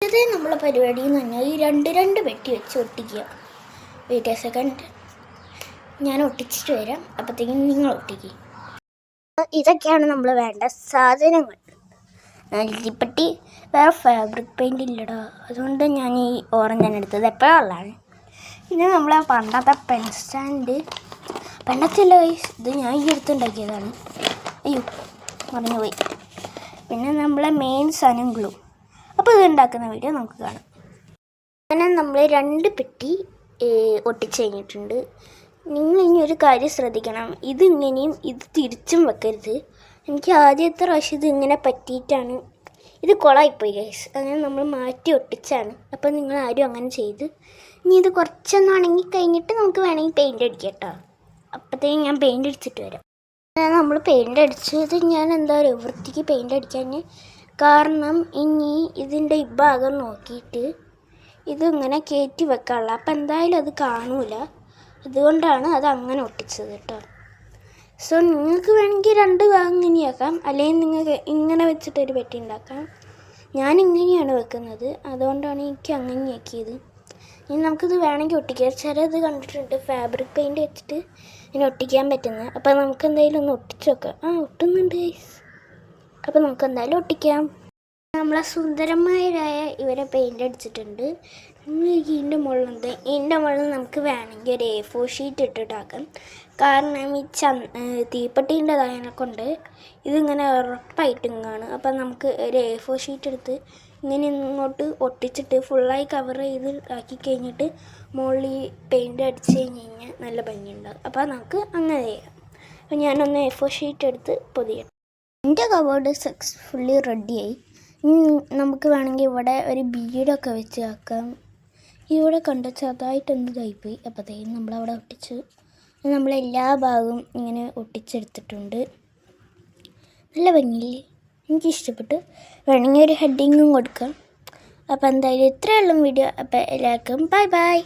ഇന്നത്തെ നമ്മളെ പരിപാടി എന്ന് പറഞ്ഞാൽ ഈ രണ്ട് പെട്ടി വെച്ച് ഒട്ടിക്കുക. വെയിറ്റ് എ സെക്കൻഡ്, ഞാൻ ഒട്ടിച്ചിട്ട് വരാം, അപ്പോഴത്തേക്കും നിങ്ങൾ ഒട്ടിക്കുക. ഇതൊക്കെയാണ് നമ്മൾ വേണ്ട സാധനങ്ങൾ. നെല്ലിപ്പട്ടി വേറെ ഫാബ്രിക് പെയിൻ്റ് ഇല്ലടാ, അതുകൊണ്ട് ഞാൻ ഈ ഓറഞ്ചാണ് എടുത്തത്, എപ്പോഴുള്ളതാണ്. പിന്നെ നമ്മളെ പണ്ടത്തെ പെൻ സ്റ്റാൻഡ്, പണ്ടത്തെയല്ല ഇത് ഞാൻ ഈ എടുത്തുണ്ടാക്കിയതാണ്. അയ്യോ മറന്നുപോയി. പിന്നെ നമ്മളെ മെയിൻ സാധനം ഗ്ലൂ. അപ്പോൾ ഇത് ഉണ്ടാക്കുന്ന വീഡിയോ നമുക്ക് കാണാം. അങ്ങനെ നമ്മൾ 2 പെട്ടി ഒട്ടിച്ച് കഴിഞ്ഞിട്ടുണ്ട്. നിങ്ങൾ ഇനി ഒരു കാര്യം ശ്രദ്ധിക്കണം, ഇതിങ്ങനെയും ഇത് തിരിച്ചും വെക്കരുത്. എനിക്ക് ആദ്യത്തെ പ്രാവശ്യം ഇത് ഇങ്ങനെ പറ്റിയിട്ടാണ് ഇത് കുളമായിപ്പോയി ഗൈസ്. അങ്ങനെ നമ്മൾ മാറ്റി ഒട്ടിച്ചാണ്. അപ്പോൾ നിങ്ങൾ ആരും അങ്ങനെ ചെയ്ത്. ഇനി ഇത് കുറച്ചൊന്നാണെങ്കിൽ കഴിഞ്ഞിട്ട് നമുക്ക് വേണമെങ്കിൽ പെയിൻ്റ് അടിക്കാം കേട്ടോ. അപ്പോഴത്തേക്കും ഞാൻ പെയിൻ്റ് അടിച്ചിട്ട് വരാം. നമ്മൾ പെയിൻ്റ് അടിച്ചത് ഞാൻ എന്താ പറയുക വൃത്തിക്ക് പെയിൻ്റ് അടിക്കാൻ, കാരണം ഇനി ഇതിൻ്റെ ഈ ഭാഗം നോക്കിയിട്ട് ഇതിങ്ങനെ കയറ്റി വെക്കാനുള്ള, അപ്പം എന്തായാലും അത് കാണൂല. അതുകൊണ്ടാണ് അത് അങ്ങനെ ഒട്ടിച്ചത് കേട്ടോ. സോ നിങ്ങൾക്ക് വേണമെങ്കിൽ 2 ഭാഗം ഇങ്ങനെയാക്കാം, അല്ലെങ്കിൽ നിങ്ങൾക്ക് ഇങ്ങനെ വെച്ചിട്ടൊരു പെട്ടി ഉണ്ടാക്കാം. ഞാൻ ഇങ്ങനെയാണ് വെക്കുന്നത്, അതുകൊണ്ടാണ് എനിക്ക് അങ്ങനെ ആക്കിയത്. ഇനി നമുക്കിത് വേണമെങ്കിൽ ഒട്ടിക്കാം. ചിലത് കണ്ടിട്ടുണ്ട് ഫാബ്രിക് പെയിൻറ്റ് വെച്ചിട്ട് ഇനി ഒട്ടിക്കാൻ പറ്റുന്നത്. അപ്പോൾ നമുക്ക് എന്തായാലും ഒന്ന് ഒട്ടിച്ച് വെക്കാം. ഒട്ടുന്നുണ്ട് ഗൈസ്. അപ്പോൾ നമുക്ക് എന്തായാലും ഒട്ടിക്കാം. നമ്മളെ സുന്ദരന്മാരായ ഇവരെ പെയിൻ്റ് അടിച്ചിട്ടുണ്ട്. ഇതിൻ്റെ മുകളിൽ നമുക്ക് വേണമെങ്കിൽ ഒരു A4 ഷീറ്റ് ഇട്ടിട്ടാക്കാം. കാരണം ഈ തീപ്പെട്ടീൻ്റെതായതിനെ കൊണ്ട് ഇതിങ്ങനെ ഉറപ്പായിട്ടും. അപ്പം നമുക്ക് ഒരു A4 ഷീറ്റ് എടുത്ത് ഇങ്ങനെ ഇങ്ങോട്ട് ഒട്ടിച്ചിട്ട് ഫുള്ളായി കവർ ചെയ്ത് ആക്കി കഴിഞ്ഞിട്ട് മുകളിൽ പെയിൻ്റ് അടിച്ച് കഴിഞ്ഞാൽ നല്ല ഭംഗിയുണ്ടാകും. അപ്പോൾ നമുക്ക് അങ്ങനെ ചെയ്യാം. അപ്പോൾ ഞാനൊന്ന് A4 ഷീറ്റ് എടുത്ത് പൊതിയാം. എൻ്റെ കവേർഡ് സക്സസ്ഫുള്ളി റെഡിയായി. നമുക്ക് വേണമെങ്കിൽ ഇവിടെ ഒരു ബീഡൊക്കെ വെച്ച് ആക്കാം. ഇവിടെ കണ്ട ചെറുതായിട്ടൊന്ന് ഇതായിപ്പോയി, അപ്പോഴത്തേക്കും നമ്മളവിടെ ഒട്ടിച്ച് നമ്മളെല്ലാ ഭാഗവും ഇങ്ങനെ ഒട്ടിച്ചെടുത്തിട്ടുണ്ട്. നല്ല ഭംഗിയില്ലേ, എനിക്കിഷ്ടപ്പെട്ടു. വേണമെങ്കിൽ ഒരു ഹെഡിങ്ങും കൊടുക്കാം. അപ്പോൾ എന്തായാലും ഇത്രയുള്ള വീഡിയോ. അപ്പോൾ എല്ലാവർക്കും ബൈ ബൈ.